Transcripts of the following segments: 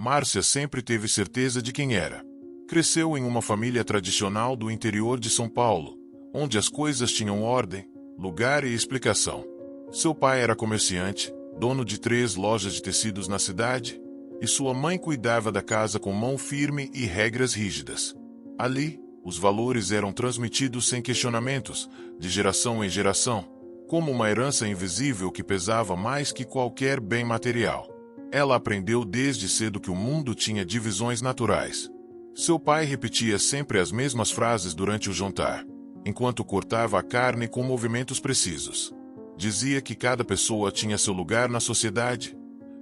Márcia sempre teve certeza de quem era. Cresceu em uma família tradicional do interior de São Paulo, onde as coisas tinham ordem, lugar e explicação. Seu pai era comerciante, dono de 3 lojas de tecidos na cidade, e sua mãe cuidava da casa com mão firme e regras rígidas. Ali, os valores eram transmitidos sem questionamentos, de geração em geração, como uma herança invisível que pesava mais que qualquer bem material. Ela aprendeu desde cedo que o mundo tinha divisões naturais. Seu pai repetia sempre as mesmas frases durante o jantar, enquanto cortava a carne com movimentos precisos. Dizia que cada pessoa tinha seu lugar na sociedade,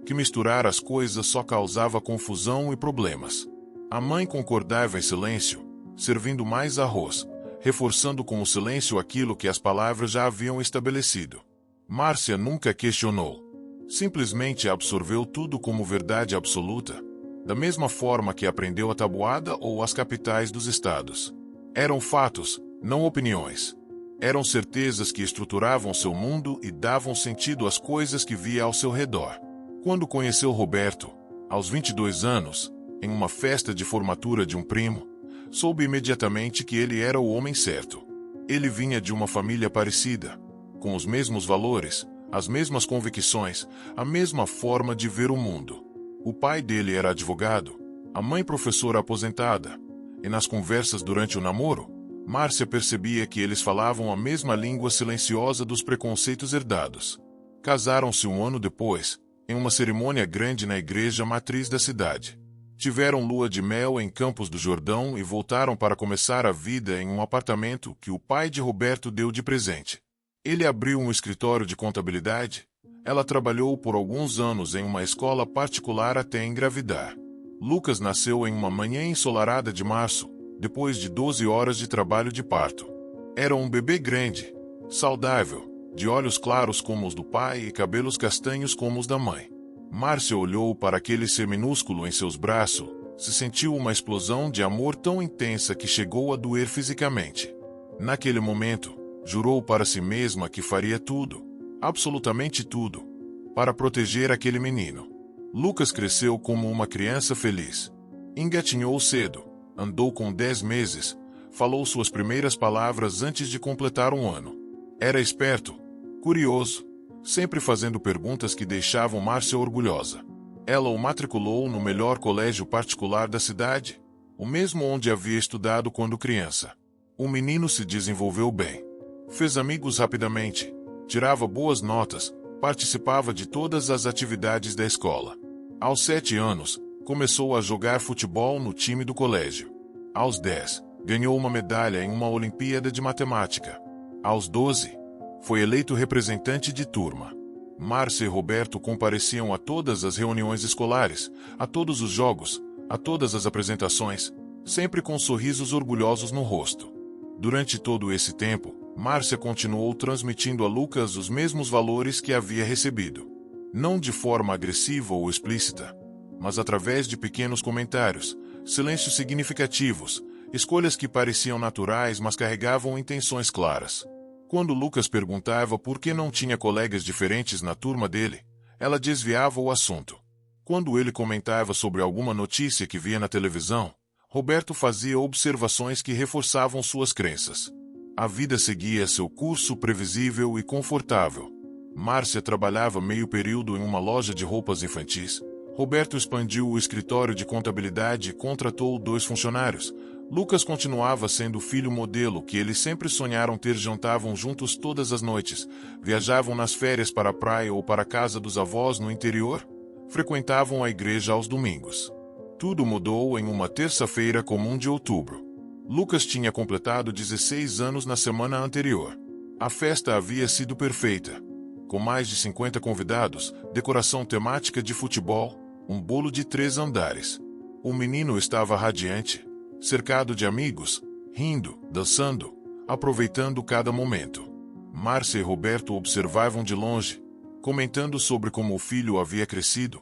que misturar as coisas só causava confusão e problemas. A mãe concordava em silêncio, servindo mais arroz, reforçando com o silêncio aquilo que as palavras já haviam estabelecido. Márcia nunca questionou. Simplesmente absorveu tudo como verdade absoluta, da mesma forma que aprendeu a tabuada ou as capitais dos estados. Eram fatos, não opiniões. Eram certezas que estruturavam seu mundo e davam sentido às coisas que via ao seu redor. Quando conheceu Roberto, aos 22 anos, em uma festa de formatura de um primo, soube imediatamente que ele era o homem certo. Ele vinha de uma família parecida, com os mesmos valores, as mesmas convicções, a mesma forma de ver o mundo. O pai dele era advogado, a mãe professora aposentada, e nas conversas durante o namoro, Márcia percebia que eles falavam a mesma língua silenciosa dos preconceitos herdados. Casaram-se um ano depois, em uma cerimônia grande na igreja matriz da cidade. Tiveram lua de mel em Campos do Jordão e voltaram para começar a vida em um apartamento que o pai de Roberto deu de presente. Ele abriu um escritório de contabilidade. Ela trabalhou por alguns anos em uma escola particular até engravidar. Lucas nasceu em uma manhã ensolarada de março, depois de 12 horas de trabalho de parto. Era um bebê grande, saudável, de olhos claros como os do pai e cabelos castanhos como os da mãe. Márcia olhou para aquele ser minúsculo em seus braços, se sentiu uma explosão de amor tão intensa que chegou a doer fisicamente. Naquele momento, jurou para si mesma que faria tudo, absolutamente tudo, para proteger aquele menino. Lucas cresceu como uma criança feliz. Engatinhou cedo, andou com 10 meses, falou suas primeiras palavras antes de completar um ano. Era esperto, curioso, sempre fazendo perguntas que deixavam Márcia orgulhosa. Ela o matriculou no melhor colégio particular da cidade, o mesmo onde havia estudado quando criança. O menino se desenvolveu bem. Fez amigos rapidamente, tirava boas notas, participava de todas as atividades da escola. Aos 7 anos, começou a jogar futebol no time do colégio. Aos 10, ganhou uma medalha em uma Olimpíada de Matemática. Aos 12, foi eleito representante de turma. Márcia e Roberto compareciam a todas as reuniões escolares, a todos os jogos, a todas as apresentações, sempre com sorrisos orgulhosos no rosto. Durante todo esse tempo, Márcia continuou transmitindo a Lucas os mesmos valores que havia recebido. Não de forma agressiva ou explícita, mas através de pequenos comentários, silêncios significativos, escolhas que pareciam naturais mas carregavam intenções claras. Quando Lucas perguntava por que não tinha colegas diferentes na turma dele, ela desviava o assunto. Quando ele comentava sobre alguma notícia que via na televisão, Roberto fazia observações que reforçavam suas crenças. A vida seguia seu curso previsível e confortável. Márcia trabalhava meio período em uma loja de roupas infantis. Roberto expandiu o escritório de contabilidade e contratou 2 funcionários. Lucas continuava sendo o filho modelo que eles sempre sonharam ter. Jantavam juntos todas as noites, viajavam nas férias para a praia ou para a casa dos avós no interior, frequentavam a igreja aos domingos. Tudo mudou em uma terça-feira comum de outubro. Lucas tinha completado 16 anos na semana anterior. A festa havia sido perfeita, com mais de 50 convidados, decoração temática de futebol, um bolo de 3 andares. O menino estava radiante, cercado de amigos, rindo, dançando, aproveitando cada momento. Márcia e Roberto observavam de longe, comentando sobre como o filho havia crescido,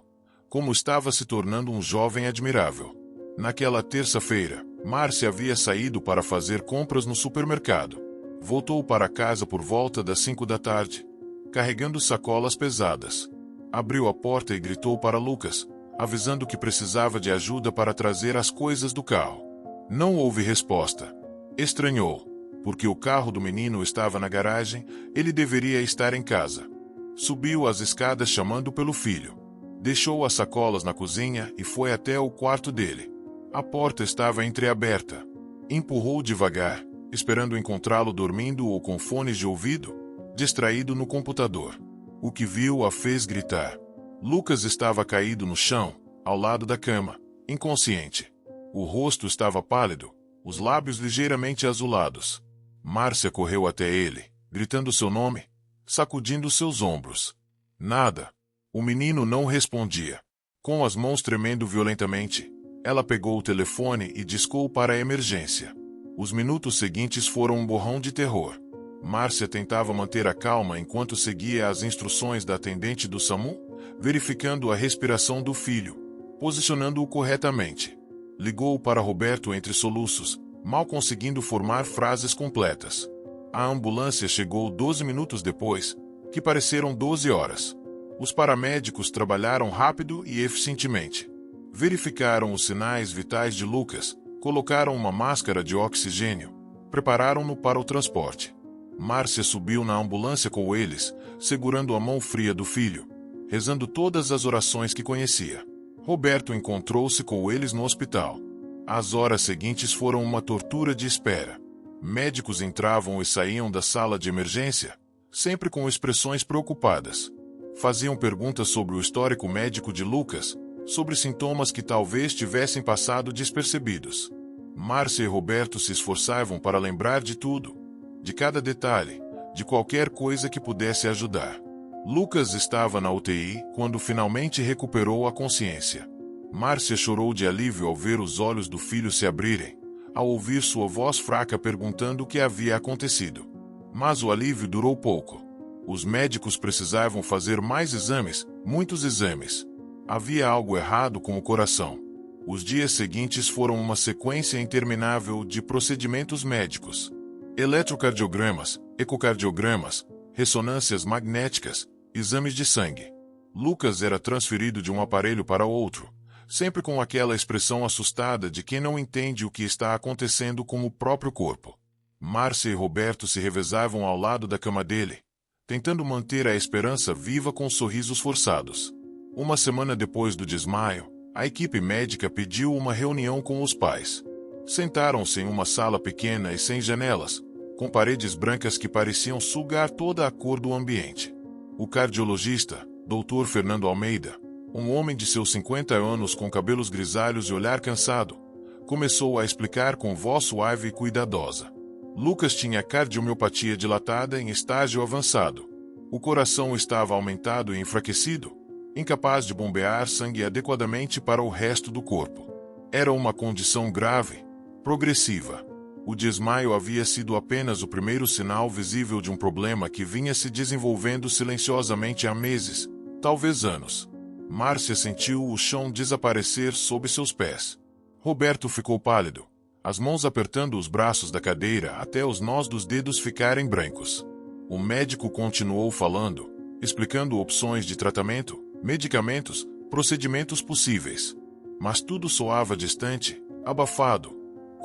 como estava se tornando um jovem admirável. Naquela terça-feira, Márcia havia saído para fazer compras no supermercado. Voltou para casa por volta das 5 da tarde, carregando sacolas pesadas. Abriu a porta e gritou para Lucas: avisando que precisava de ajuda para trazer as coisas do carro. Não houve resposta. Estranhou, porque o carro do menino estava na garagem, ele deveria estar em casa. Subiu as escadas chamando pelo filho. Deixou as sacolas na cozinha e foi até o quarto dele. A porta estava entreaberta. Empurrou devagar, esperando encontrá-lo dormindo ou com fones de ouvido, distraído no computador. O que viu a fez gritar. Lucas estava caído no chão, ao lado da cama, inconsciente. O rosto estava pálido, os lábios ligeiramente azulados. Márcia correu até ele, gritando seu nome, sacudindo seus ombros. Nada. O menino não respondia. Com as mãos tremendo violentamente, ela pegou o telefone e discou para a emergência. Os minutos seguintes foram um borrão de terror. Márcia tentava manter a calma enquanto seguia as instruções da atendente do SAMU, verificando a respiração do filho, posicionando-o corretamente. Ligou para Roberto entre soluços, mal conseguindo formar frases completas. A ambulância chegou 12 minutos depois, que pareceram 12 horas. Os paramédicos trabalharam rápido e eficientemente. Verificaram os sinais vitais de Lucas, colocaram uma máscara de oxigênio, prepararam-no para o transporte. Márcia subiu na ambulância com eles, segurando a mão fria do filho, rezando todas as orações que conhecia. Roberto encontrou-se com eles no hospital. As horas seguintes foram uma tortura de espera. Médicos entravam e saíam da sala de emergência, sempre com expressões preocupadas. Faziam perguntas sobre o histórico médico de Lucas, sobre sintomas que talvez tivessem passado despercebidos. Márcia e Roberto se esforçavam para lembrar de tudo, de cada detalhe, de qualquer coisa que pudesse ajudar. Lucas estava na UTI quando finalmente recuperou a consciência. Márcia chorou de alívio ao ver os olhos do filho se abrirem, ao ouvir sua voz fraca perguntando o que havia acontecido. Mas o alívio durou pouco. Os médicos precisavam fazer mais exames, muitos exames. Havia algo errado com o coração. Os dias seguintes foram uma sequência interminável de procedimentos médicos. Eletrocardiogramas, ecocardiogramas, ressonâncias magnéticas, exames de sangue. Lucas era transferido de um aparelho para outro, sempre com aquela expressão assustada de quem não entende o que está acontecendo com o próprio corpo. Márcia e Roberto se revezavam ao lado da cama dele, tentando manter a esperança viva com sorrisos forçados. Uma semana depois do desmaio, a equipe médica pediu uma reunião com os pais. Sentaram-se em uma sala pequena e sem janelas, com paredes brancas que pareciam sugar toda a cor do ambiente. O cardiologista, Dr. Fernando Almeida, um homem de seus 50 anos com cabelos grisalhos e olhar cansado, começou a explicar com voz suave e cuidadosa. Lucas tinha cardiomiopatia dilatada em estágio avançado. O coração estava aumentado e enfraquecido, incapaz de bombear sangue adequadamente para o resto do corpo. Era uma condição grave, progressiva. O desmaio havia sido apenas o primeiro sinal visível de um problema que vinha se desenvolvendo silenciosamente há meses, talvez anos. Márcia sentiu o chão desaparecer sob seus pés. Roberto ficou pálido, as mãos apertando os braços da cadeira até os nós dos dedos ficarem brancos. O médico continuou falando, explicando opções de tratamento, medicamentos, procedimentos possíveis. Mas tudo soava distante, abafado,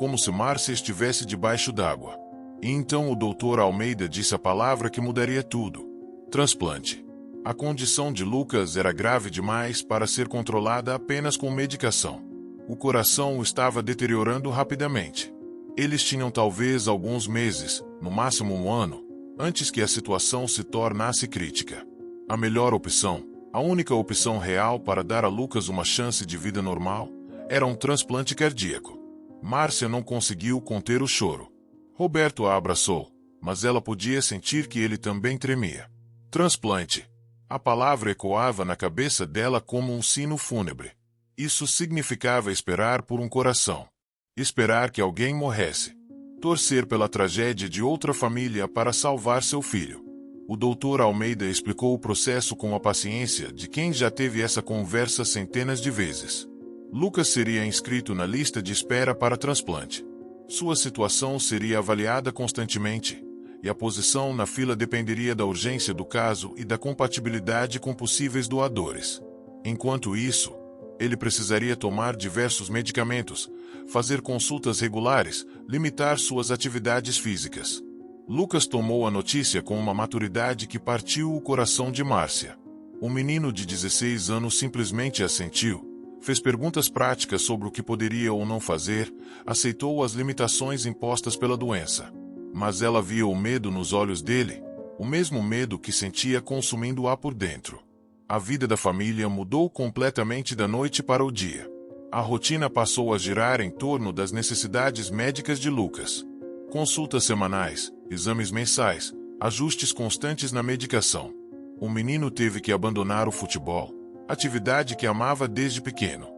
como se Márcia estivesse debaixo d'água. E então o Dr. Almeida disse a palavra que mudaria tudo: transplante. A condição de Lucas era grave demais para ser controlada apenas com medicação. O coração o estava deteriorando rapidamente. Eles tinham talvez alguns meses, no máximo um ano, antes que a situação se tornasse crítica. A melhor opção, a única opção real para dar a Lucas uma chance de vida normal, era um transplante cardíaco. Márcia não conseguiu conter o choro. Roberto a abraçou, mas ela podia sentir que ele também tremia. Transplante. A palavra ecoava na cabeça dela como um sino fúnebre. Isso significava esperar por um coração. Esperar que alguém morresse. Torcer pela tragédia de outra família para salvar seu filho. O Dr. Almeida explicou o processo com a paciência de quem já teve essa conversa centenas de vezes. Lucas seria inscrito na lista de espera para transplante. Sua situação seria avaliada constantemente, e a posição na fila dependeria da urgência do caso e da compatibilidade com possíveis doadores. Enquanto isso, Ele precisaria tomar diversos medicamentos, fazer consultas regulares, limitar suas atividades físicas. Lucas tomou a notícia com uma maturidade que partiu o coração de Márcia. O menino de 16 anos simplesmente assentiu, fez perguntas práticas sobre o que poderia ou não fazer, aceitou as limitações impostas pela doença. Mas ela via o medo nos olhos dele, o mesmo medo que sentia consumindo-a por dentro. A vida da família mudou completamente da noite para o dia. A rotina passou a girar em torno das necessidades médicas de Lucas. Consultas semanais, exames mensais, ajustes constantes na medicação. O menino teve que abandonar o futebol, atividade que amava desde pequeno.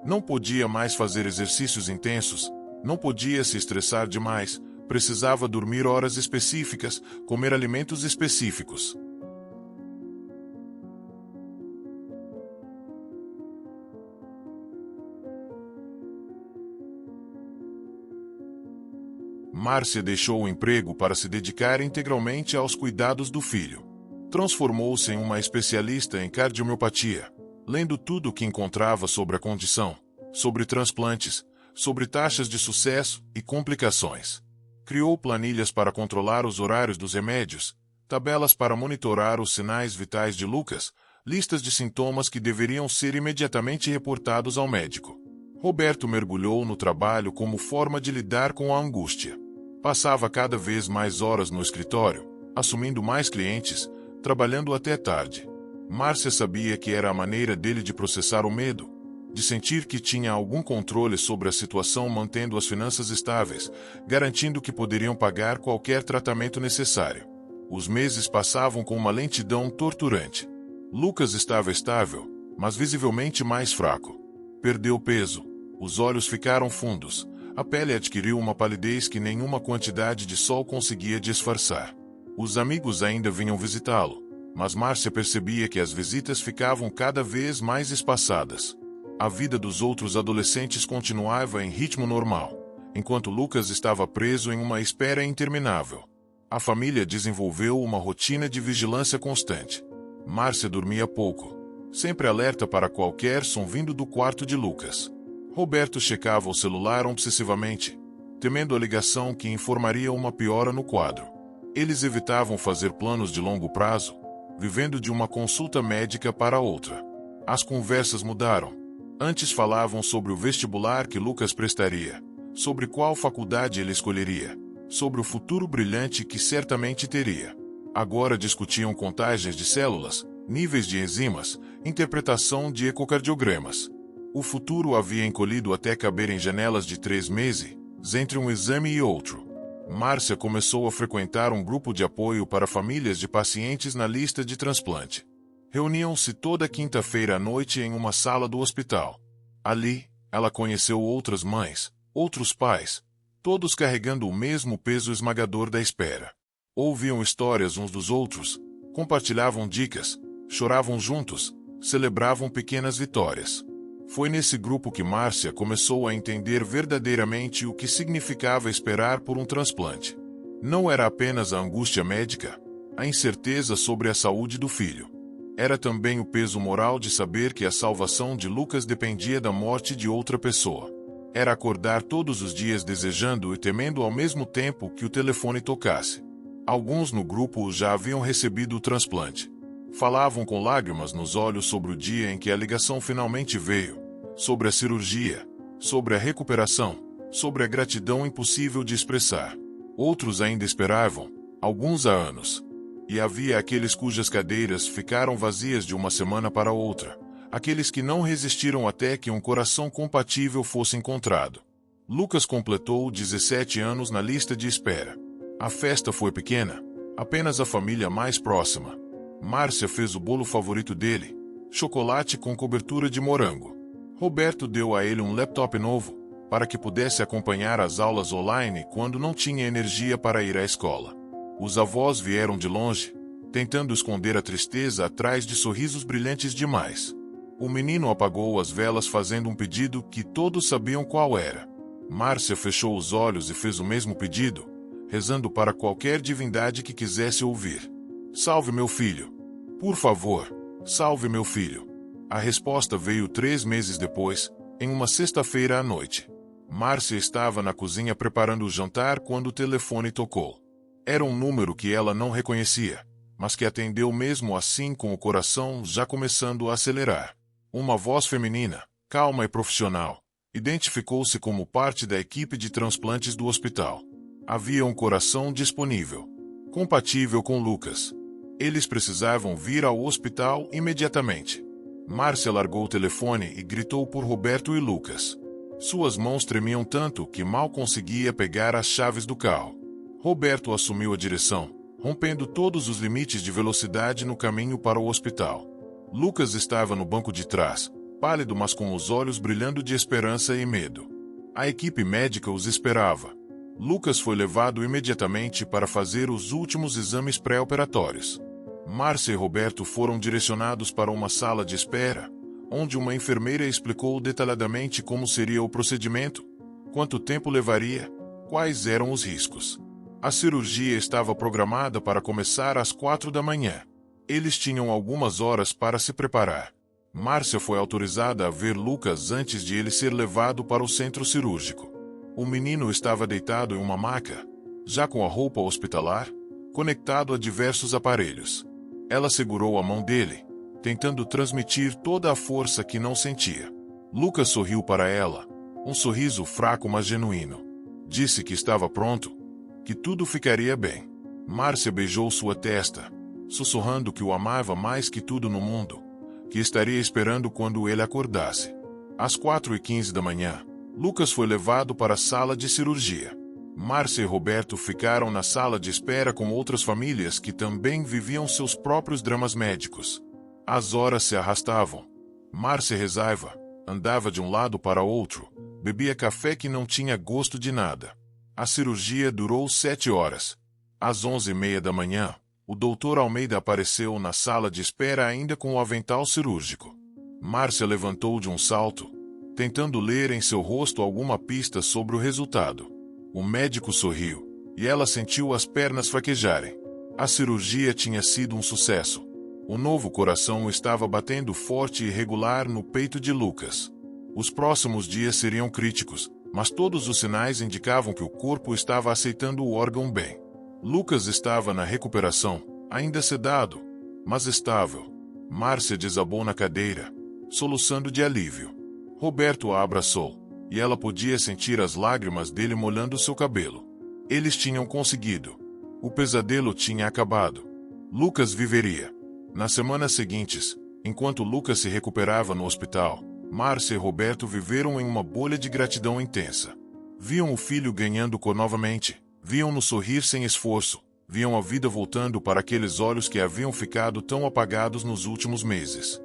Não podia mais fazer exercícios intensos, não podia se estressar demais, precisava dormir horas específicas, comer alimentos específicos. Márcia deixou o emprego para se dedicar integralmente aos cuidados do filho. Transformou-se em uma especialista em cardiomiopatia, lendo tudo o que encontrava sobre a condição, sobre transplantes, sobre taxas de sucesso e complicações. Criou planilhas para controlar os horários dos remédios, tabelas para monitorar os sinais vitais de Lucas, listas de sintomas que deveriam ser imediatamente reportados ao médico. Roberto mergulhou no trabalho como forma de lidar com a angústia. Passava cada vez mais horas no escritório, assumindo mais clientes, trabalhando até tarde. Márcia sabia que era a maneira dele de processar o medo, de sentir que tinha algum controle sobre a situação, mantendo as finanças estáveis, garantindo que poderiam pagar qualquer tratamento necessário. Os meses passavam com uma lentidão torturante. Lucas estava estável, mas visivelmente mais fraco. Perdeu peso, os olhos ficaram fundos, a pele adquiriu uma palidez que nenhuma quantidade de sol conseguia disfarçar. Os amigos ainda vinham visitá-lo, mas Márcia percebia que as visitas ficavam cada vez mais espaçadas. A vida dos outros adolescentes continuava em ritmo normal, enquanto Lucas estava preso em uma espera interminável. A família desenvolveu uma rotina de vigilância constante. Márcia dormia pouco, sempre alerta para qualquer som vindo do quarto de Lucas. Roberto checava o celular obsessivamente, temendo a ligação que informaria uma piora no quadro. Eles evitavam fazer planos de longo prazo, vivendo de uma consulta médica para outra. As conversas mudaram. Antes falavam sobre o vestibular que Lucas prestaria, sobre qual faculdade ele escolheria, sobre o futuro brilhante que certamente teria. Agora discutiam contagens de células, níveis de enzimas, interpretação de ecocardiogramas. O futuro havia encolhido até caber em janelas de 3 meses, entre um exame e outro. Márcia começou a frequentar um grupo de apoio para famílias de pacientes na lista de transplante. Reuniam-se toda quinta-feira à noite em uma sala do hospital. Ali, ela conheceu outras mães, outros pais, todos carregando o mesmo peso esmagador da espera. Ouviam histórias uns dos outros, compartilhavam dicas, choravam juntos, celebravam pequenas vitórias. Foi nesse grupo que Márcia começou a entender verdadeiramente o que significava esperar por um transplante. Não era apenas a angústia médica, a incerteza sobre a saúde do filho. Era também o peso moral de saber que a salvação de Lucas dependia da morte de outra pessoa. Era acordar todos os dias desejando e temendo ao mesmo tempo que o telefone tocasse. Alguns no grupo já haviam recebido o transplante. Falavam com lágrimas nos olhos sobre o dia em que a ligação finalmente veio, sobre a cirurgia, sobre a recuperação, sobre a gratidão impossível de expressar. Outros ainda esperavam, alguns há anos. E havia aqueles cujas cadeiras ficaram vazias de uma semana para outra, aqueles que não resistiram até que um coração compatível fosse encontrado. Lucas completou 17 anos na lista de espera. A festa foi pequena, apenas a família mais próxima. Márcia fez o bolo favorito dele, chocolate com cobertura de morango. Roberto deu a ele um laptop novo, para que pudesse acompanhar as aulas online quando não tinha energia para ir à escola. Os avós vieram de longe, tentando esconder a tristeza atrás de sorrisos brilhantes demais. O menino apagou as velas fazendo um pedido que todos sabiam qual era. Márcia fechou os olhos e fez o mesmo pedido, rezando para qualquer divindade que quisesse ouvir. Salve meu filho. Por favor, salve meu filho. A resposta veio 3 meses depois, em uma sexta-feira à noite. Márcia estava na cozinha preparando o jantar quando o telefone tocou. Era um número que ela não reconhecia, mas que atendeu mesmo assim com o coração já começando a acelerar. Uma voz feminina, calma e profissional, identificou-se como parte da equipe de transplantes do hospital. Havia um coração disponível, compatível com Lucas. Eles precisavam vir ao hospital imediatamente. Márcia largou o telefone e gritou por Roberto e Lucas. Suas mãos tremiam tanto que mal conseguia pegar as chaves do carro. Roberto assumiu a direção, rompendo todos os limites de velocidade no caminho para o hospital. Lucas estava no banco de trás, pálido mas com os olhos brilhando de esperança e medo. A equipe médica os esperava. Lucas foi levado imediatamente para fazer os últimos exames pré-operatórios. Márcia e Roberto foram direcionados para uma sala de espera, onde uma enfermeira explicou detalhadamente como seria o procedimento, quanto tempo levaria, quais eram os riscos. A cirurgia estava programada para começar às 4 da manhã. Eles tinham algumas horas para se preparar. Márcia foi autorizada a ver Lucas antes de ele ser levado para o centro cirúrgico. O menino estava deitado em uma maca, já com a roupa hospitalar, conectado a diversos aparelhos. Ela segurou a mão dele, tentando transmitir toda a força que não sentia. Lucas sorriu para ela, um sorriso fraco mas genuíno. Disse que estava pronto, que tudo ficaria bem. Márcia beijou sua testa, sussurrando que o amava mais que tudo no mundo, que estaria esperando quando ele acordasse. Às 4h15 da manhã, Lucas foi levado para a sala de cirurgia. Márcia e Roberto ficaram na sala de espera com outras famílias que também viviam seus próprios dramas médicos. As horas se arrastavam. Márcia rezava, andava de um lado para outro, bebia café que não tinha gosto de nada. A cirurgia durou 7 horas. Às 11h30 da manhã, o Dr. Almeida apareceu na sala de espera ainda com o avental cirúrgico. Márcia levantou de um salto, tentando ler em seu rosto alguma pista sobre o resultado. O médico sorriu, e ela sentiu as pernas fraquejarem. A cirurgia tinha sido um sucesso. O novo coração estava batendo forte e regular no peito de Lucas. Os próximos dias seriam críticos, mas todos os sinais indicavam que o corpo estava aceitando o órgão bem. Lucas estava na recuperação, ainda sedado, mas estável. Márcia desabou na cadeira, soluçando de alívio. Roberto a abraçou, e ela podia sentir as lágrimas dele molhando seu cabelo. Eles tinham conseguido. O pesadelo tinha acabado. Lucas viveria. Nas semanas seguintes, enquanto Lucas se recuperava no hospital, Márcia e Roberto viveram em uma bolha de gratidão intensa. Viam o filho ganhando cor novamente, viam-no sorrir sem esforço, viam a vida voltando para aqueles olhos que haviam ficado tão apagados nos últimos meses.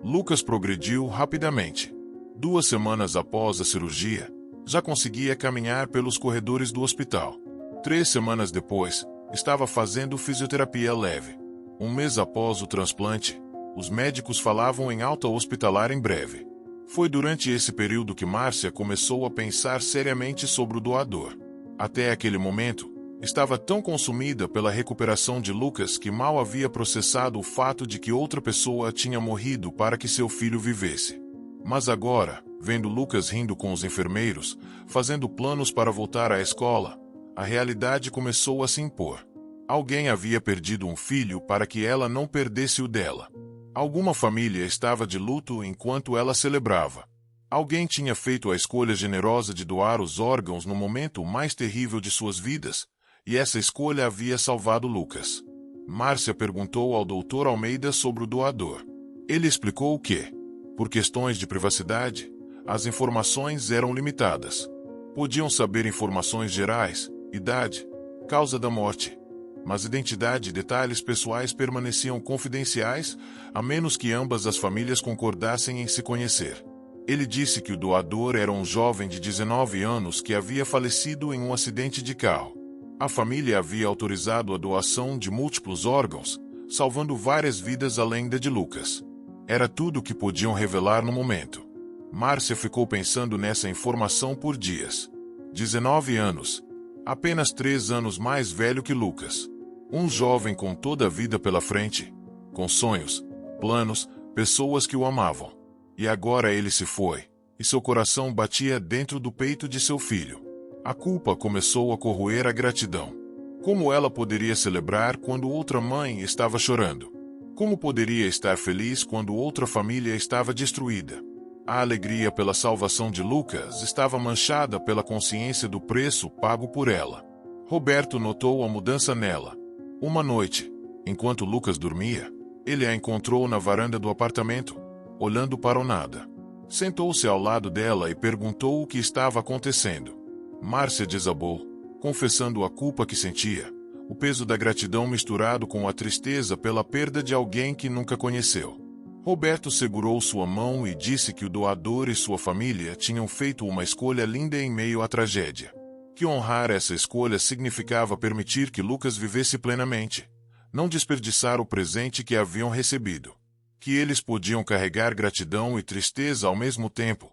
Lucas progrediu rapidamente. 2 semanas após a cirurgia, já conseguia caminhar pelos corredores do hospital. 3 semanas depois, estava fazendo fisioterapia leve. 1 mês após o transplante, os médicos falavam em alta hospitalar em breve. Foi durante esse período que Márcia começou a pensar seriamente sobre o doador. Até aquele momento, estava tão consumida pela recuperação de Lucas que mal havia processado o fato de que outra pessoa tinha morrido para que seu filho vivesse. Mas agora, vendo Lucas rindo com os enfermeiros, fazendo planos para voltar à escola, a realidade começou a se impor. Alguém havia perdido um filho para que ela não perdesse o dela. Alguma família estava de luto enquanto ela celebrava. Alguém tinha feito a escolha generosa de doar os órgãos no momento mais terrível de suas vidas, e essa escolha havia salvado Lucas. Márcia perguntou ao Dr. Almeida sobre o doador. Ele explicou que, por questões de privacidade, as informações eram limitadas. Podiam saber informações gerais, idade, causa da morte, mas identidade e detalhes pessoais permaneciam confidenciais, a menos que ambas as famílias concordassem em se conhecer. Ele disse que o doador era um jovem de 19 anos que havia falecido em um acidente de carro. A família havia autorizado a doação de múltiplos órgãos, salvando várias vidas além da de Lucas. Era tudo o que podiam revelar no momento. Márcia ficou pensando nessa informação por dias. 19 anos. Apenas 3 anos mais velho que Lucas. Um jovem com toda a vida pela frente, com sonhos, planos, pessoas que o amavam. E agora ele se foi, e seu coração batia dentro do peito de seu filho. A culpa começou a corroer a gratidão. Como ela poderia celebrar quando outra mãe estava chorando? Como poderia estar feliz quando outra família estava destruída? A alegria pela salvação de Lucas estava manchada pela consciência do preço pago por ela. Roberto notou a mudança nela. Uma noite, enquanto Lucas dormia, ele a encontrou na varanda do apartamento, olhando para o nada. Sentou-se ao lado dela e perguntou o que estava acontecendo. Márcia desabou, confessando a culpa que sentia, o peso da gratidão misturado com a tristeza pela perda de alguém que nunca conheceu. Roberto segurou sua mão e disse que o doador e sua família tinham feito uma escolha linda em meio à tragédia. Que honrar essa escolha significava permitir que Lucas vivesse plenamente, não desperdiçar o presente que haviam recebido. Que eles podiam carregar gratidão e tristeza ao mesmo tempo,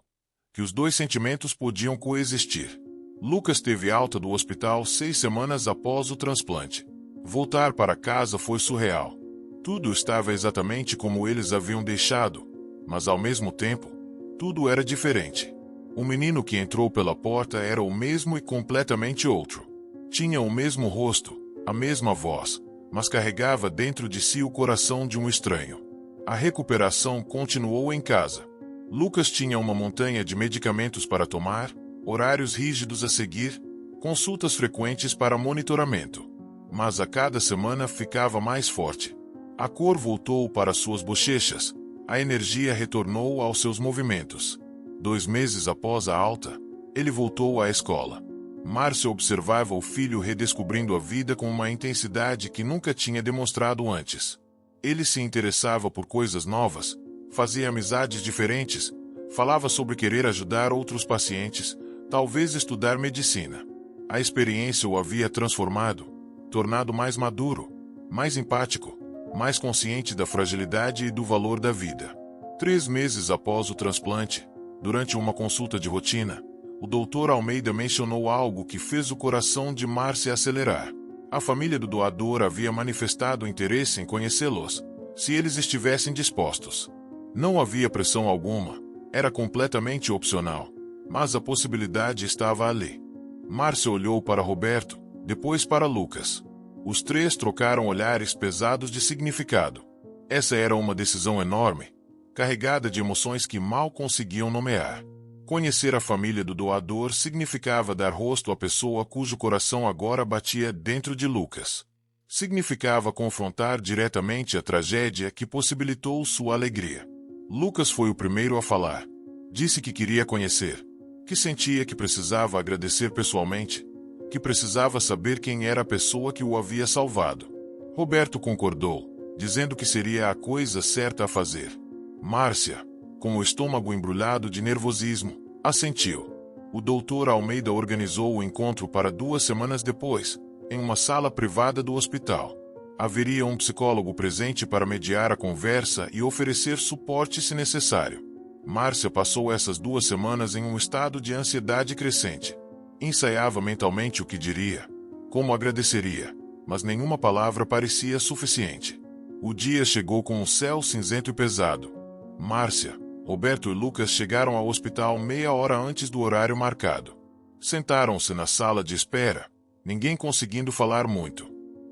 que os dois sentimentos podiam coexistir. Lucas teve alta do hospital 6 semanas após o transplante. Voltar para casa foi surreal. Tudo estava exatamente como eles haviam deixado, mas ao mesmo tempo, tudo era diferente. O menino que entrou pela porta era o mesmo e completamente outro. Tinha o mesmo rosto, a mesma voz, mas carregava dentro de si o coração de um estranho. A recuperação continuou em casa. Lucas tinha uma montanha de medicamentos para tomar, horários rígidos a seguir, consultas frequentes para monitoramento. Mas a cada semana ficava mais forte. A cor voltou para suas bochechas, a energia retornou aos seus movimentos. 2 meses após a alta, ele voltou à escola. Márcia observava o filho redescobrindo a vida com uma intensidade que nunca tinha demonstrado antes. Ele se interessava por coisas novas, fazia amizades diferentes, falava sobre querer ajudar outros pacientes, talvez estudar medicina. A experiência o havia transformado, tornado mais maduro, mais empático, mais consciente da fragilidade e do valor da vida. 3 meses após o transplante, durante uma consulta de rotina, o Dr. Almeida mencionou algo que fez o coração de Márcia acelerar. A família do doador havia manifestado interesse em conhecê-los, se eles estivessem dispostos. Não havia pressão alguma, era completamente opcional, mas a possibilidade estava ali. Márcia olhou para Roberto, depois para Lucas. Os 3 trocaram olhares pesados de significado. Essa era uma decisão enorme, carregada de emoções que mal conseguiam nomear. Conhecer a família do doador significava dar rosto à pessoa cujo coração agora batia dentro de Lucas. Significava confrontar diretamente a tragédia que possibilitou sua alegria. Lucas foi o primeiro a falar. Disse que queria conhecer, que sentia que precisava agradecer pessoalmente, que precisava saber quem era a pessoa que o havia salvado. Roberto concordou, dizendo que seria a coisa certa a fazer. Márcia, com o estômago embrulhado de nervosismo, assentiu. O Dr. Almeida organizou o encontro para 2 semanas depois, em uma sala privada do hospital. Haveria um psicólogo presente para mediar a conversa e oferecer suporte se necessário. Márcia passou essas 2 semanas em um estado de ansiedade crescente. Ensaiava mentalmente o que diria, como agradeceria, mas nenhuma palavra parecia suficiente. O dia chegou com um céu cinzento e pesado. Márcia, Roberto e Lucas chegaram ao hospital meia hora antes do horário marcado. Sentaram-se na sala de espera, ninguém conseguindo falar muito.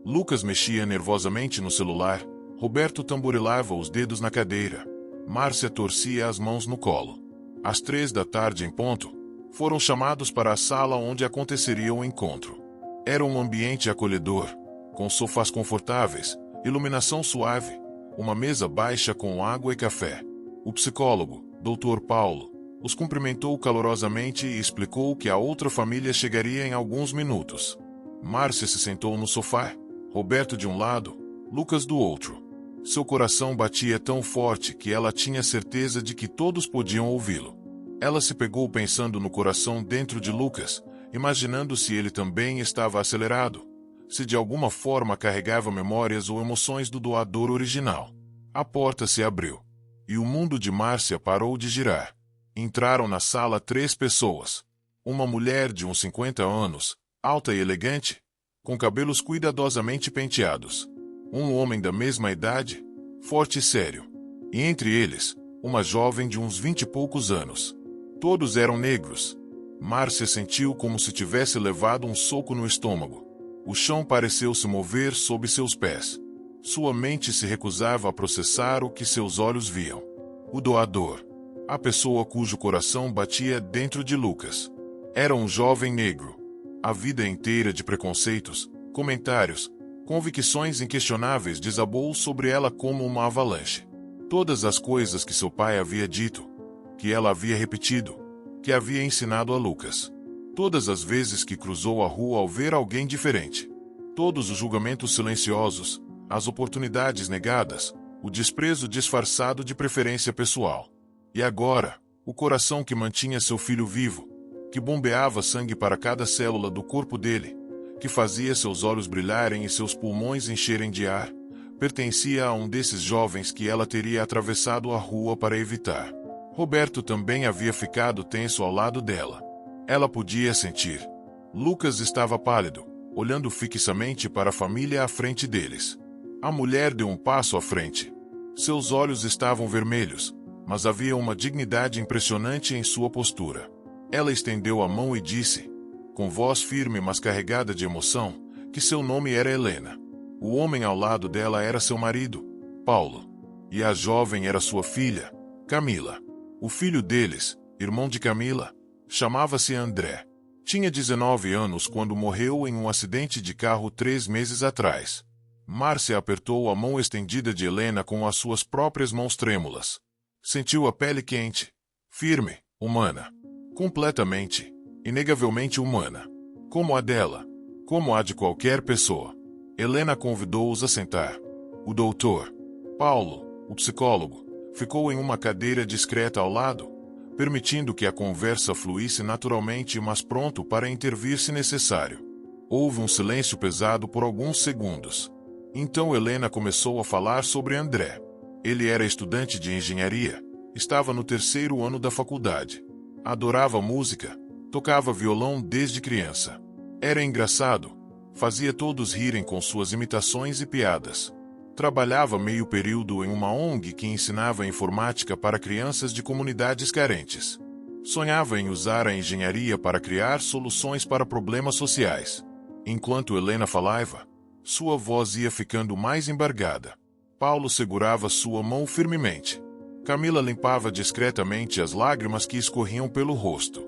Lucas mexia nervosamente no celular, Roberto tamborilava os dedos na cadeira. Márcia torcia as mãos no colo. Às 3 da tarde em ponto, foram chamados para a sala onde aconteceria o encontro. Era um ambiente acolhedor, com sofás confortáveis, iluminação suave, uma mesa baixa com água e café. O psicólogo, Dr. Paulo, os cumprimentou calorosamente e explicou que a outra família chegaria em alguns minutos. Márcia se sentou no sofá, Roberto de um lado, Lucas do outro. Seu coração batia tão forte que ela tinha certeza de que todos podiam ouvi-lo. Ela se pegou pensando no coração dentro de Lucas, imaginando se ele também estava acelerado, se de alguma forma carregava memórias ou emoções do doador original. A porta se abriu, e o mundo de Márcia parou de girar. Entraram na sala 3 pessoas. Uma mulher de uns 50 anos, alta e elegante, com cabelos cuidadosamente penteados. Um homem da mesma idade, forte e sério. e entre eles, uma jovem de uns 20 e poucos anos. Todos eram negros. Márcia sentiu como se tivesse levado um soco no estômago. O chão pareceu se mover sob seus pés. Sua mente se recusava a processar o que seus olhos viam. O doador. A pessoa cujo coração batia dentro de Lucas. Era um jovem negro. A vida inteira de preconceitos, comentários, convicções inquestionáveis desabou sobre ela como uma avalanche. Todas as coisas que seu pai havia dito, que ela havia repetido, que havia ensinado a Lucas. Todas as vezes que cruzou a rua ao ver alguém diferente. Todos os julgamentos silenciosos, as oportunidades negadas, o desprezo disfarçado de preferência pessoal. E agora, o coração que mantinha seu filho vivo, que bombeava sangue para cada célula do corpo dele, que fazia seus olhos brilharem e seus pulmões encherem de ar, pertencia a um desses jovens que ela teria atravessado a rua para evitar. Roberto também havia ficado tenso ao lado dela. Ela podia sentir. Lucas estava pálido, olhando fixamente para a família à frente deles. A mulher deu um passo à frente. Seus olhos estavam vermelhos, mas havia uma dignidade impressionante em sua postura. Ela estendeu a mão e disse, com voz firme mas carregada de emoção, que seu nome era Helena. O homem ao lado dela era seu marido, Paulo. E a jovem era sua filha, Camila. O filho deles, irmão de Camila, chamava-se André. Tinha 19 anos quando morreu em um acidente de carro 3 meses atrás. Márcia apertou a mão estendida de Helena com as suas próprias mãos trêmulas. Sentiu a pele quente, firme, humana. Completamente, inegavelmente humana. Como a dela, como a de qualquer pessoa. Helena convidou-os a sentar. O doutor, Paulo, o psicólogo, ficou em uma cadeira discreta ao lado, permitindo que a conversa fluísse naturalmente, mas pronto para intervir se necessário. Houve um silêncio pesado por alguns segundos. Então Helena começou a falar sobre André. Ele era estudante de engenharia, estava no 3º ano da faculdade. Adorava música, tocava violão desde criança. Era engraçado, fazia todos rirem com suas imitações e piadas. Trabalhava meio período em uma ONG que ensinava informática para crianças de comunidades carentes. Sonhava em usar a engenharia para criar soluções para problemas sociais. Enquanto Helena falava, sua voz ia ficando mais embargada. Paulo segurava sua mão firmemente. Camila limpava discretamente as lágrimas que escorriam pelo rosto.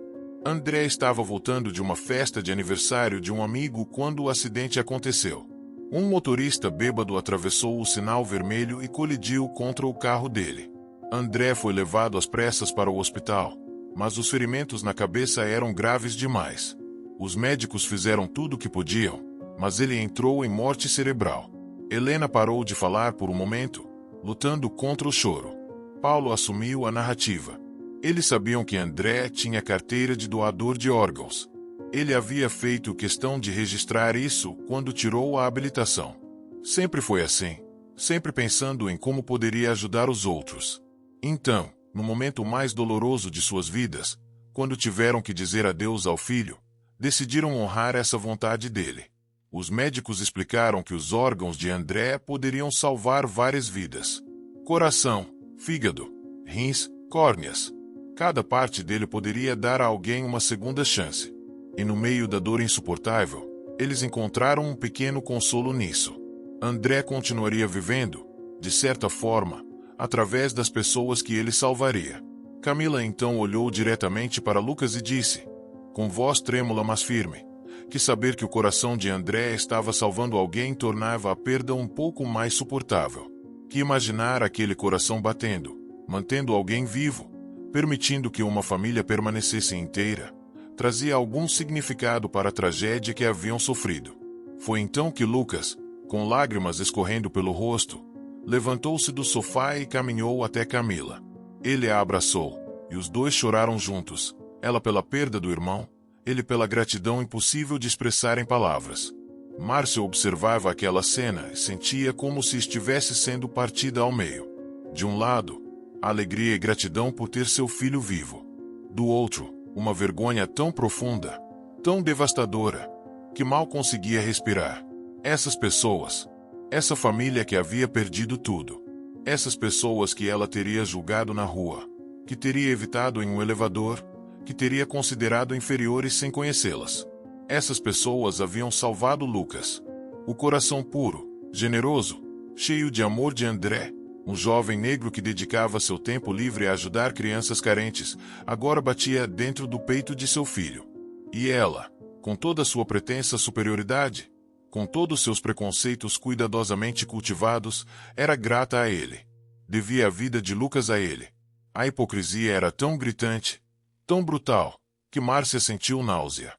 André estava voltando de uma festa de aniversário de um amigo quando o acidente aconteceu. Um motorista bêbado atravessou o sinal vermelho e colidiu contra o carro dele. André foi levado às pressas para o hospital, mas os ferimentos na cabeça eram graves demais. Os médicos fizeram tudo o que podiam, mas ele entrou em morte cerebral. Helena parou de falar por um momento, lutando contra o choro. Paulo assumiu a narrativa. Eles sabiam que André tinha carteira de doador de órgãos. Ele havia feito questão de registrar isso quando tirou a habilitação. Sempre foi assim, sempre pensando em como poderia ajudar os outros. Então, no momento mais doloroso de suas vidas, quando tiveram que dizer adeus ao filho, decidiram honrar essa vontade dele. Os médicos explicaram que os órgãos de André poderiam salvar várias vidas. Coração, fígado, rins, córneas. Cada parte dele poderia dar a alguém uma segunda chance. E no meio da dor insuportável, eles encontraram um pequeno consolo nisso. André continuaria vivendo, de certa forma, através das pessoas que ele salvaria. Camila então olhou diretamente para Lucas e disse, com voz trêmula mas firme, que saber que o coração de André estava salvando alguém tornava a perda um pouco mais suportável. Que imaginar aquele coração batendo, mantendo alguém vivo, permitindo que uma família permanecesse inteira, trazia algum significado para a tragédia que haviam sofrido. Foi então que Lucas, com lágrimas escorrendo pelo rosto, levantou-se do sofá e caminhou até Camila. Ele a abraçou, e os dois choraram juntos, ela pela perda do irmão, ele pela gratidão impossível de expressar em palavras. Márcia observava aquela cena e sentia como se estivesse sendo partida ao meio. De um lado, alegria e gratidão por ter seu filho vivo. Do outro, uma vergonha tão profunda, tão devastadora, que mal conseguia respirar. Essas pessoas, essa família que havia perdido tudo. Essas pessoas que ela teria julgado na rua, que teria evitado em um elevador, que teria considerado inferiores sem conhecê-las. Essas pessoas haviam salvado Lucas. O coração puro, generoso, cheio de amor de André, um jovem negro que dedicava seu tempo livre a ajudar crianças carentes, agora batia dentro do peito de seu filho. E ela, com toda a sua pretensa superioridade, com todos seus preconceitos cuidadosamente cultivados, era grata a ele. Devia a vida de Lucas a ele. A hipocrisia era tão gritante, tão brutal, que Márcia sentiu náusea.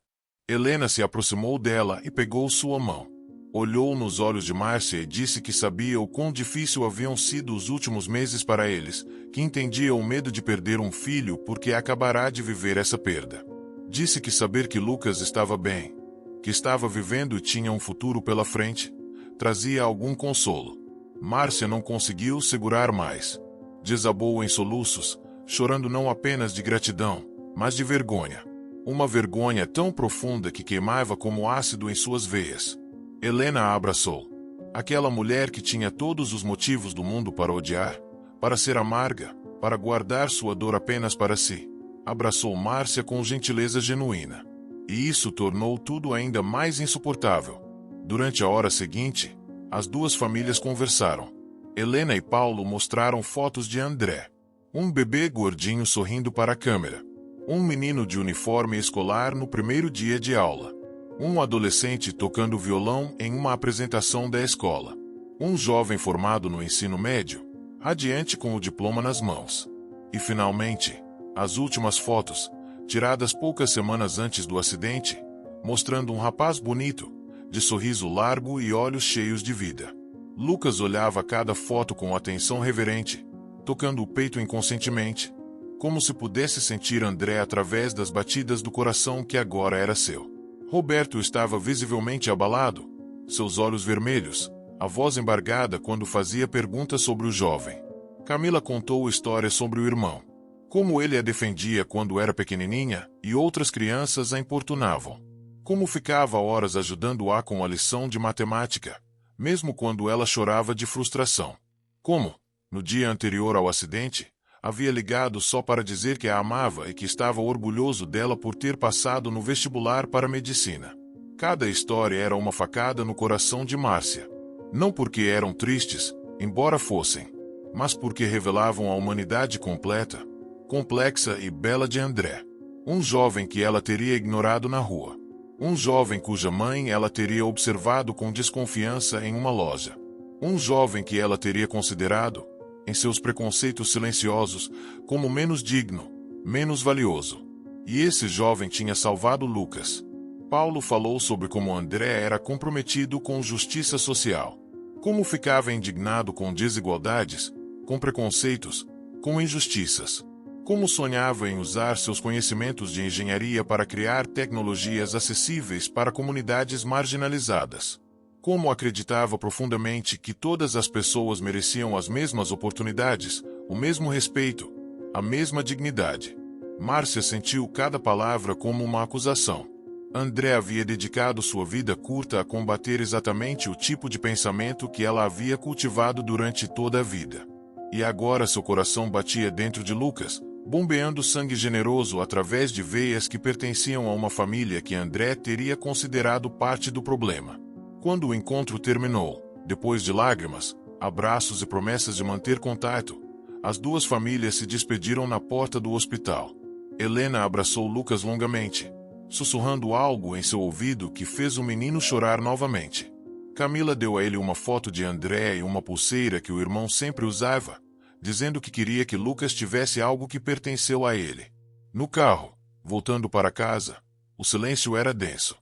Helena se aproximou dela e pegou sua mão. Olhou nos olhos de Márcia e disse que sabia o quão difícil haviam sido os últimos meses para eles, que entendia o medo de perder um filho porque acabará de viver essa perda. Disse que saber que Lucas estava bem, que estava vivendo e tinha um futuro pela frente, trazia algum consolo. Márcia não conseguiu segurar mais. Desabou em soluços, chorando não apenas de gratidão, mas de vergonha. Uma vergonha tão profunda que queimava como ácido em suas veias. Helena a abraçou. Aquela mulher que tinha todos os motivos do mundo para odiar, para ser amarga, para guardar sua dor apenas para si. Abraçou Márcia com gentileza genuína. E isso tornou tudo ainda mais insuportável. Durante a hora seguinte, as duas famílias conversaram. Helena e Paulo mostraram fotos de André. Um bebê gordinho sorrindo para a câmera. Um menino de uniforme escolar no primeiro dia de aula. Um adolescente tocando violão em uma apresentação da escola. Um jovem formado no ensino médio, radiante com o diploma nas mãos. E finalmente, as últimas fotos, tiradas poucas semanas antes do acidente, mostrando um rapaz bonito, de sorriso largo e olhos cheios de vida. Lucas olhava cada foto com atenção reverente, tocando o peito inconscientemente, como se pudesse sentir André através das batidas do coração que agora era seu. Roberto estava visivelmente abalado, seus olhos vermelhos, a voz embargada quando fazia perguntas sobre o jovem. Camila contou histórias sobre o irmão, como ele a defendia quando era pequenininha e outras crianças a importunavam. Como ficava horas ajudando-a com a lição de matemática, mesmo quando ela chorava de frustração. Como, no dia anterior ao acidente, havia ligado só para dizer que a amava e que estava orgulhoso dela por ter passado no vestibular para medicina. Cada história era uma facada no coração de Márcia. Não porque eram tristes, embora fossem, mas porque revelavam a humanidade completa, complexa e bela de André. Um jovem que ela teria ignorado na rua. Um jovem cuja mãe ela teria observado com desconfiança em uma loja. Um jovem que ela teria considerado, em seus preconceitos silenciosos, como menos digno, menos valioso. E esse jovem tinha salvado Lucas. Paulo falou sobre como André era comprometido com justiça social. Como ficava indignado com desigualdades, com preconceitos, com injustiças. Como sonhava em usar seus conhecimentos de engenharia para criar tecnologias acessíveis para comunidades marginalizadas. Como acreditava profundamente que todas as pessoas mereciam as mesmas oportunidades, o mesmo respeito, a mesma dignidade. Márcia sentiu cada palavra como uma acusação. André havia dedicado sua vida curta a combater exatamente o tipo de pensamento que ela havia cultivado durante toda a vida. E agora seu coração batia dentro de Lucas, bombeando sangue generoso através de veias que pertenciam a uma família que André teria considerado parte do problema. Quando o encontro terminou, depois de lágrimas, abraços e promessas de manter contato, as duas famílias se despediram na porta do hospital. Helena abraçou Lucas longamente, sussurrando algo em seu ouvido que fez o menino chorar novamente. Camila deu a ele uma foto de André e uma pulseira que o irmão sempre usava, dizendo que queria que Lucas tivesse algo que pertenceu a ele. No carro, voltando para casa, o silêncio era denso.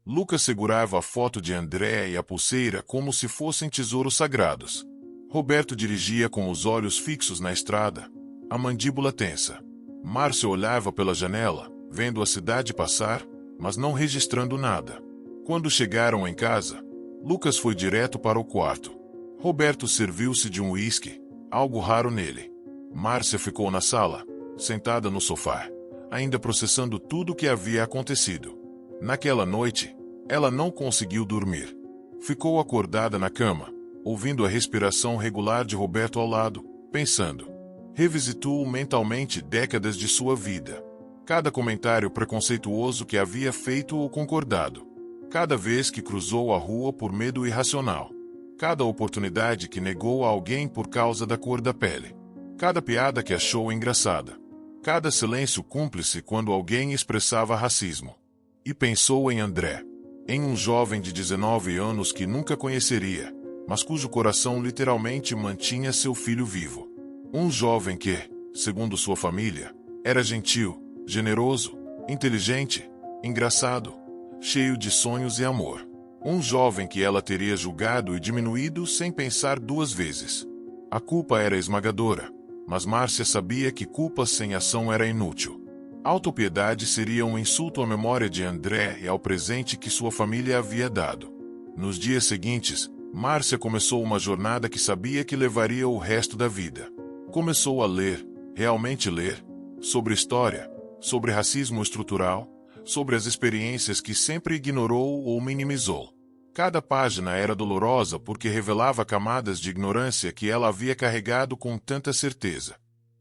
Lucas segurava a foto de André e a pulseira como se fossem tesouros sagrados. Roberto dirigia com os olhos fixos na estrada, a mandíbula tensa. Márcia olhava pela janela, vendo a cidade passar, mas não registrando nada. Quando chegaram em casa, Lucas foi direto para o quarto. Roberto serviu-se de um uísque, algo raro nele. Márcia ficou na sala, sentada no sofá, ainda processando tudo o que havia acontecido. Naquela noite, ela não conseguiu dormir. Ficou acordada na cama, ouvindo a respiração regular de Roberto ao lado, pensando. Revisitou mentalmente décadas de sua vida. Cada comentário preconceituoso que havia feito ou concordado. Cada vez que cruzou a rua por medo irracional. Cada oportunidade que negou a alguém por causa da cor da pele. Cada piada que achou engraçada. Cada silêncio cúmplice quando alguém expressava racismo. E pensou em André. Em um jovem de 19 anos que nunca conheceria, mas cujo coração literalmente mantinha seu filho vivo. Um jovem que, segundo sua família, era gentil, generoso, inteligente, engraçado, cheio de sonhos e amor. Um jovem que ela teria julgado e diminuído sem pensar duas vezes. A culpa era esmagadora, mas Márcia sabia que culpa sem ação era inútil. Autopiedade seria um insulto à memória de André e ao presente que sua família havia dado. Nos dias seguintes, Márcia começou uma jornada que sabia que levaria o resto da vida. Começou a ler, realmente ler, sobre história, sobre racismo estrutural, sobre as experiências que sempre ignorou ou minimizou. Cada página era dolorosa porque revelava camadas de ignorância que ela havia carregado com tanta certeza.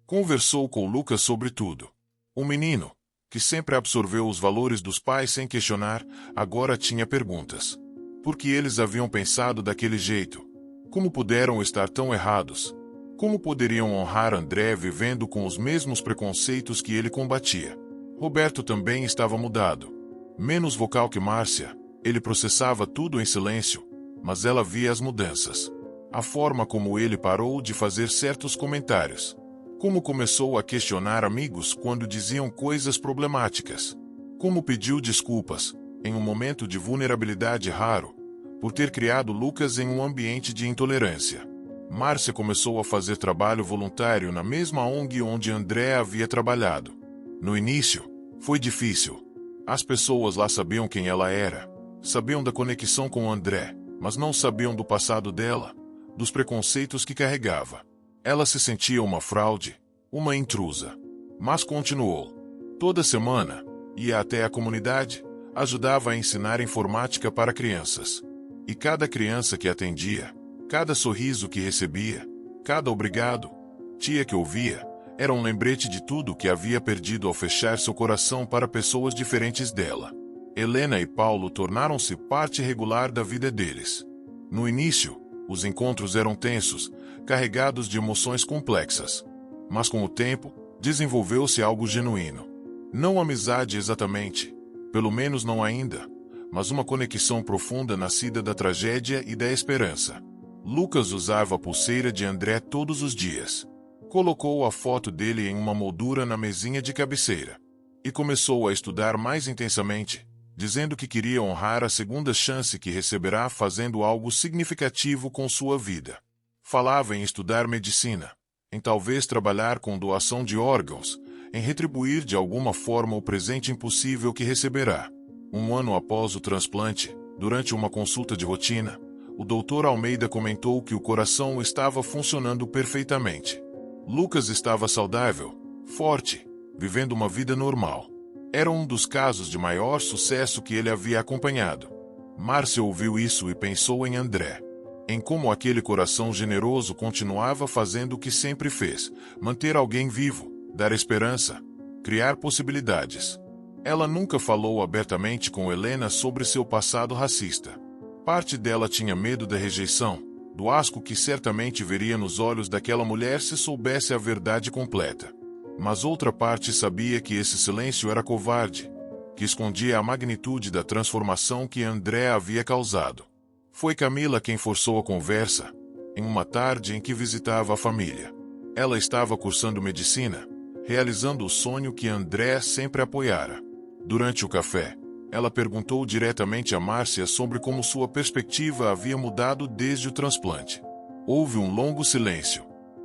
Conversou com Lucas sobre tudo. O menino, que sempre absorveu os valores dos pais sem questionar, agora tinha perguntas. Por que eles haviam pensado daquele jeito? Como puderam estar tão errados? Como poderiam honrar André vivendo com os mesmos preconceitos que ele combatia? Roberto também estava mudado. Menos vocal que Márcia, ele processava tudo em silêncio, mas ela via as mudanças. A forma como ele parou de fazer certos comentários. Como começou a questionar amigos quando diziam coisas problemáticas. Como pediu desculpas, em um momento de vulnerabilidade raro, por ter criado Lucas em um ambiente de intolerância. Márcia começou a fazer trabalho voluntário na mesma ONG onde André havia trabalhado. No início, foi difícil. As pessoas lá sabiam quem ela era, sabiam da conexão com André, mas não sabiam do passado dela, dos preconceitos que carregava. Ela se sentia uma fraude, uma intrusa. Mas continuou. Toda semana, ia até a comunidade, ajudava a ensinar informática para crianças. E cada criança que atendia, cada sorriso que recebia, cada obrigado, tia que ouvia, era um lembrete de tudo que havia perdido ao fechar seu coração para pessoas diferentes dela. Helena e Paulo tornaram-se parte regular da vida deles. No início, os encontros eram tensos, carregados de emoções complexas. Mas com o tempo, desenvolveu-se algo genuíno. Não amizade exatamente, pelo menos não ainda, mas uma conexão profunda nascida da tragédia e da esperança. Lucas usava a pulseira de André todos os dias. Colocou a foto dele em uma moldura na mesinha de cabeceira. E começou a estudar mais intensamente, dizendo que queria honrar a segunda chance que receberá fazendo algo significativo com sua vida. Falava em estudar medicina, em talvez trabalhar com doação de órgãos, em retribuir de alguma forma o presente impossível que receberá. Um ano após o transplante, durante uma consulta de rotina, o Dr. Almeida comentou que o coração estava funcionando perfeitamente. Lucas estava saudável, forte, vivendo uma vida normal. Era um dos casos de maior sucesso que ele havia acompanhado. Márcia ouviu isso e pensou em André. Em como aquele coração generoso continuava fazendo o que sempre fez, manter alguém vivo, dar esperança, criar possibilidades. Ela nunca falou abertamente com Helena sobre seu passado racista. Parte dela tinha medo da rejeição, do asco que certamente veria nos olhos daquela mulher se soubesse a verdade completa. Mas outra parte sabia que esse silêncio era covarde, que escondia a magnitude da transformação que André havia causado. Foi Camila quem forçou a conversa, em uma tarde em que visitava a família. Ela estava cursando medicina, realizando o sonho que André sempre apoiara. Durante o café, ela perguntou diretamente a Márcia sobre como sua perspectiva havia mudado desde o transplante. Houve um longo silêncio.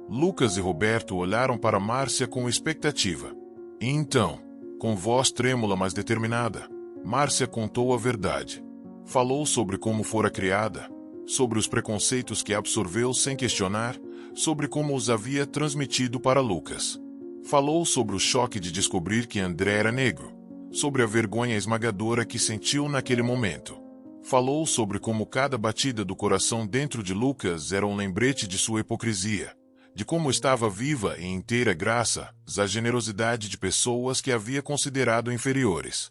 Lucas e Roberto olharam para Márcia com expectativa. E então, com voz trêmula mas determinada, Márcia contou a verdade. Falou sobre como fora criada, sobre os preconceitos que absorveu sem questionar, sobre como os havia transmitido para Lucas. Falou sobre o choque de descobrir que André era negro, sobre a vergonha esmagadora que sentiu naquele momento. Falou sobre como cada batida do coração dentro de Lucas era um lembrete de sua hipocrisia, de como estava viva e inteira graças à generosidade de pessoas que havia considerado inferiores.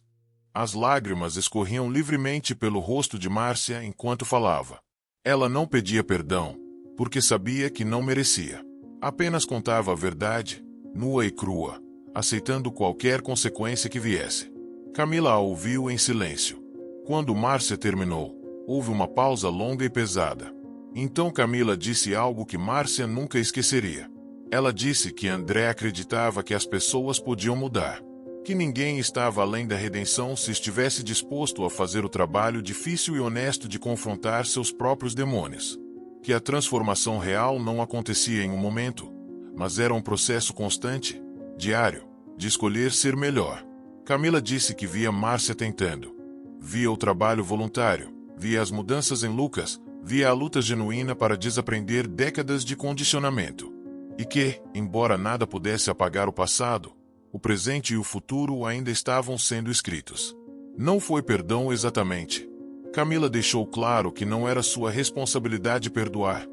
As lágrimas escorriam livremente pelo rosto de Márcia enquanto falava. Ela não pedia perdão, porque sabia que não merecia. Apenas contava a verdade, nua e crua, aceitando qualquer consequência que viesse. Camila a ouviu em silêncio. Quando Márcia terminou, houve uma pausa longa e pesada. Então Camila disse algo que Márcia nunca esqueceria. Ela disse que André acreditava que as pessoas podiam mudar, que ninguém estava além da redenção se estivesse disposto a fazer o trabalho difícil e honesto de confrontar seus próprios demônios, que a transformação real não acontecia em um momento, mas era um processo constante, diário, de escolher ser melhor. Camila disse que via Márcia tentando. Via o trabalho voluntário, via as mudanças em Lucas, via a luta genuína para desaprender décadas de condicionamento. E que, embora nada pudesse apagar o passado, o presente e o futuro ainda estavam sendo escritos. Não foi perdão exatamente. Camila deixou claro que não era sua responsabilidade perdoar,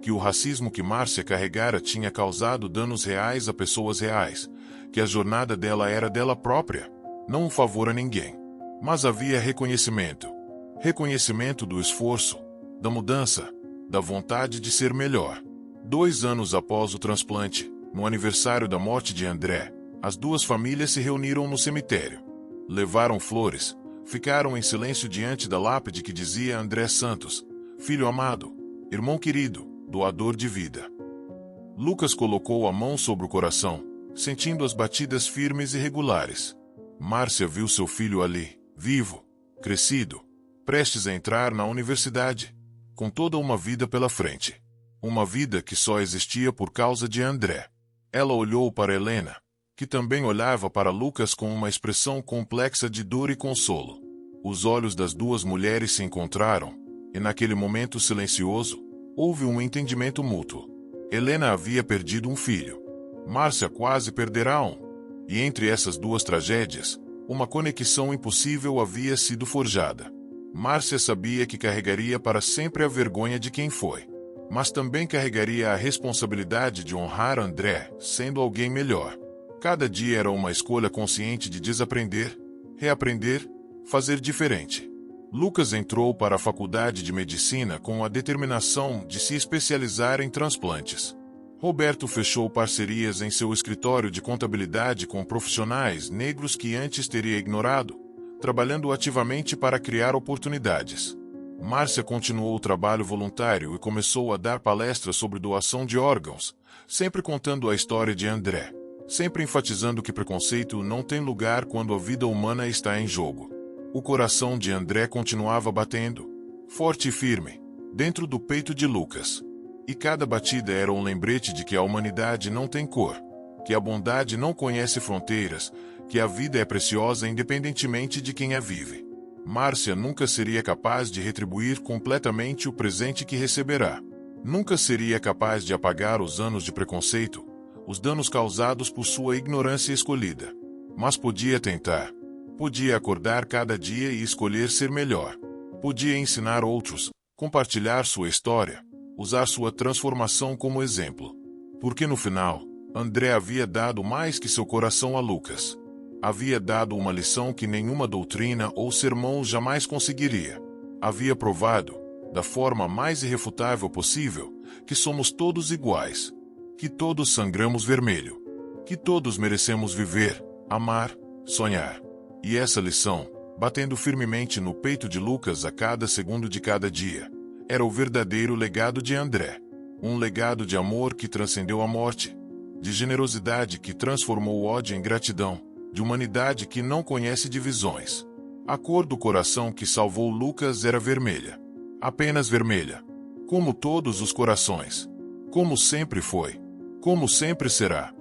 que o racismo que Márcia carregara tinha causado danos reais a pessoas reais, que a jornada dela era dela própria, não um favor a ninguém. Mas havia reconhecimento. Reconhecimento do esforço, da mudança, da vontade de ser melhor. 2 anos após o transplante, no aniversário da morte de André, as duas famílias se reuniram no cemitério. Levaram flores, ficaram em silêncio diante da lápide que dizia André Santos, filho amado, irmão querido, doador de vida. Lucas colocou a mão sobre o coração, sentindo as batidas firmes e regulares. Márcia viu seu filho ali, vivo, crescido, prestes a entrar na universidade, com toda uma vida pela frente. Uma vida que só existia por causa de André. Ela olhou para Helena, que também olhava para Lucas com uma expressão complexa de dor e consolo. Os olhos das duas mulheres se encontraram, e naquele momento silencioso, houve um entendimento mútuo. Helena havia perdido um filho. Márcia quase perderá um. E entre essas duas tragédias, uma conexão impossível havia sido forjada. Márcia sabia que carregaria para sempre a vergonha de quem foi, mas também carregaria a responsabilidade de honrar André, sendo alguém melhor. Cada dia era uma escolha consciente de desaprender, reaprender, fazer diferente. Lucas entrou para a faculdade de medicina com a determinação de se especializar em transplantes. Roberto fechou parcerias em seu escritório de contabilidade com profissionais negros que antes teria ignorado, trabalhando ativamente para criar oportunidades. Márcia continuou o trabalho voluntário e começou a dar palestras sobre doação de órgãos, sempre contando a história de André, sempre enfatizando que preconceito não tem lugar quando a vida humana está em jogo. O coração de André continuava batendo, forte e firme, dentro do peito de Lucas. E cada batida era um lembrete de que a humanidade não tem cor, que a bondade não conhece fronteiras, que a vida é preciosa independentemente de quem a vive. Márcia nunca seria capaz de retribuir completamente o presente que receberá. Nunca seria capaz de apagar os anos de preconceito, os danos causados por sua ignorância escolhida. Mas podia tentar. Podia acordar cada dia e escolher ser melhor. Podia ensinar outros, compartilhar sua história, usar sua transformação como exemplo. Porque no final, André havia dado mais que seu coração a Lucas. Havia dado uma lição que nenhuma doutrina ou sermão jamais conseguiria. Havia provado, da forma mais irrefutável possível, que somos todos iguais. Que todos sangramos vermelho. Que todos merecemos viver, amar, sonhar. E essa lição, batendo firmemente no peito de Lucas a cada segundo de cada dia, era o verdadeiro legado de André. Um legado de amor que transcendeu a morte, de generosidade que transformou o ódio em gratidão, de humanidade que não conhece divisões. A cor do coração que salvou Lucas era vermelha. Apenas vermelha. Como todos os corações. Como sempre foi. Como sempre será.